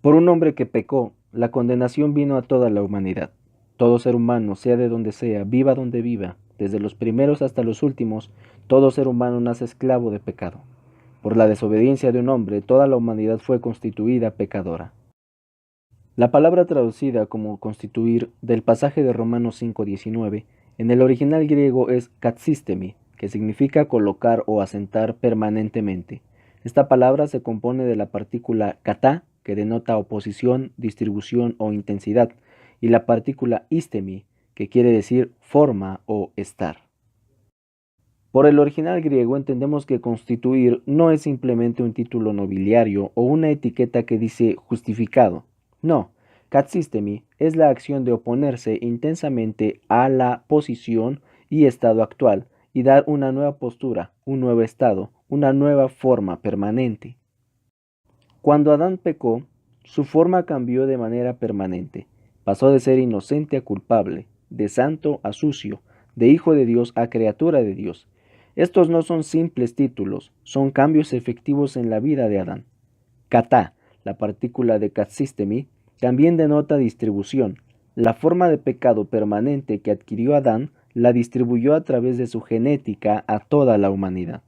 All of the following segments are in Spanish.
Por un hombre que pecó, la condenación vino a toda la humanidad. Todo ser humano, sea de donde sea, viva donde viva, desde los primeros hasta los últimos, todo ser humano nace esclavo de pecado. Por la desobediencia de un hombre, toda la humanidad fue constituida pecadora. La palabra traducida como constituir del pasaje de Romanos 5:19 en el original griego es katsistemi, que significa colocar o asentar permanentemente. Esta palabra se compone de la partícula kata, que denota oposición, distribución o intensidad, y la partícula istemi, que quiere decir forma o estar. Por el original griego entendemos que constituir no es simplemente un título nobiliario o una etiqueta que dice justificado. No, katsistemi es la acción de oponerse intensamente a la posición y estado actual y dar una nueva postura, un nuevo estado, una nueva forma permanente. Cuando Adán pecó, su forma cambió de manera permanente. Pasó de ser inocente a culpable, de santo a sucio, de hijo de Dios a criatura de Dios. Estos no son simples títulos, son cambios efectivos en la vida de Adán. Kata, la partícula de katsistemi, también denota distribución. La forma de pecado permanente que adquirió Adán la distribuyó a través de su genética a toda la humanidad.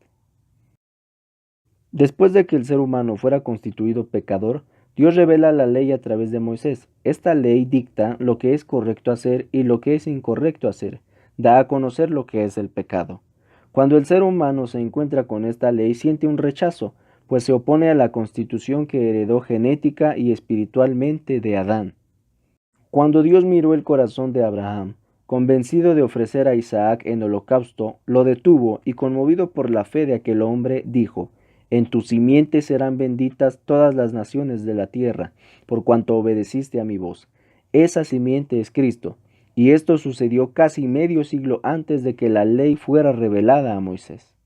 Después de que el ser humano fuera constituido pecador, Dios revela la ley a través de Moisés. Esta ley dicta lo que es correcto hacer y lo que es incorrecto hacer. Da a conocer lo que es el pecado. Cuando el ser humano se encuentra con esta ley, siente un rechazo, pues se opone a la constitución que heredó genética y espiritualmente de Adán. Cuando Dios miró el corazón de Abraham, convencido de ofrecer a Isaac en holocausto, lo detuvo y conmovido por la fe de aquel hombre, dijo: En tu simiente serán benditas todas las naciones de la tierra, por cuanto obedeciste a mi voz. Esa simiente es Cristo, y esto sucedió casi medio siglo antes de que la ley fuera revelada a Moisés.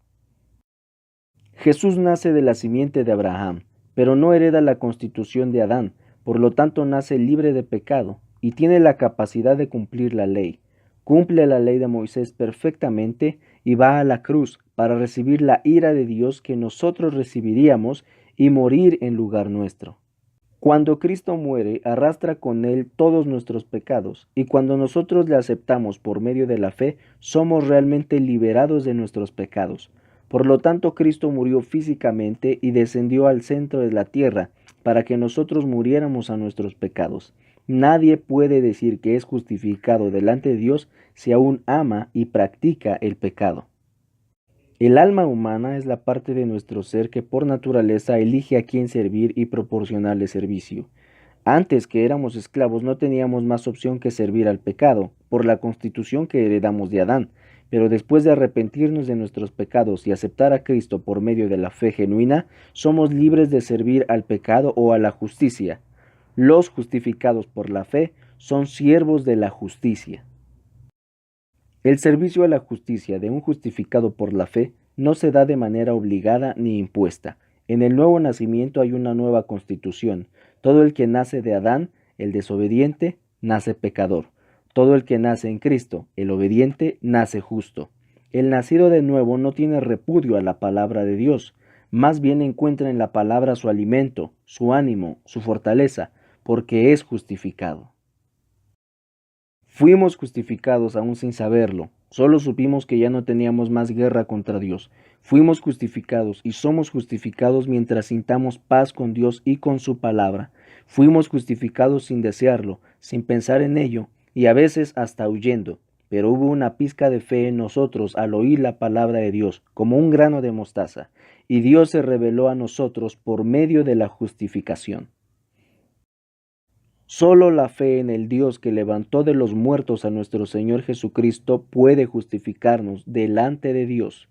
Jesús nace de la simiente de Abraham, pero no hereda la constitución de Adán, por lo tanto nace libre de pecado, y tiene la capacidad de cumplir la ley. Cumple la ley de Moisés perfectamente y va a la cruz para recibir la ira de Dios que nosotros recibiríamos y morir en lugar nuestro. Cuando Cristo muere, arrastra con él todos nuestros pecados, y cuando nosotros le aceptamos por medio de la fe, somos realmente liberados de nuestros pecados. Por lo tanto, Cristo murió físicamente y descendió al centro de la tierra, para que nosotros muriéramos a nuestros pecados. Nadie puede decir que es justificado delante de Dios si aún ama y practica el pecado. El alma humana es la parte de nuestro ser que por naturaleza elige a quién servir y proporcionarle servicio. Antes que éramos esclavos no teníamos más opción que servir al pecado, por la constitución que heredamos de Adán, pero después de arrepentirnos de nuestros pecados y aceptar a Cristo por medio de la fe genuina, somos libres de servir al pecado o a la justicia. Los justificados por la fe son siervos de la justicia. El servicio a la justicia de un justificado por la fe no se da de manera obligada ni impuesta. En el nuevo nacimiento hay una nueva constitución. Todo el que nace de Adán, el desobediente, nace pecador. Todo el que nace en Cristo, el obediente, nace justo. El nacido de nuevo no tiene repudio a la palabra de Dios, más bien encuentra en la palabra su alimento, su ánimo, su fortaleza, porque es justificado. Fuimos justificados aún sin saberlo. Solo supimos que ya no teníamos más guerra contra Dios. Fuimos justificados y somos justificados mientras sintamos paz con Dios y con su palabra. Fuimos justificados sin desearlo, sin pensar en ello, y a veces hasta huyendo. Pero hubo una pizca de fe en nosotros al oír la palabra de Dios, como un grano de mostaza, y Dios se reveló a nosotros por medio de la justificación. Solo la fe en el Dios que levantó de los muertos a nuestro Señor Jesucristo puede justificarnos delante de Dios,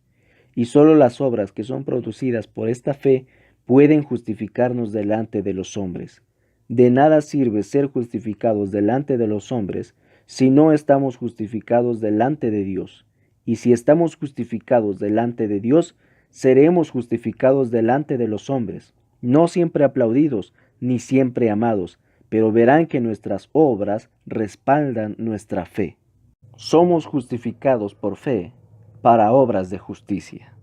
y solo las obras que son producidas por esta fe pueden justificarnos delante de los hombres. De nada sirve ser justificados delante de los hombres si no estamos justificados delante de Dios. Y si estamos justificados delante de Dios, seremos justificados delante de los hombres, no siempre aplaudidos, ni siempre amados, pero verán que nuestras obras respaldan nuestra fe. Somos justificados por fe para obras de justicia.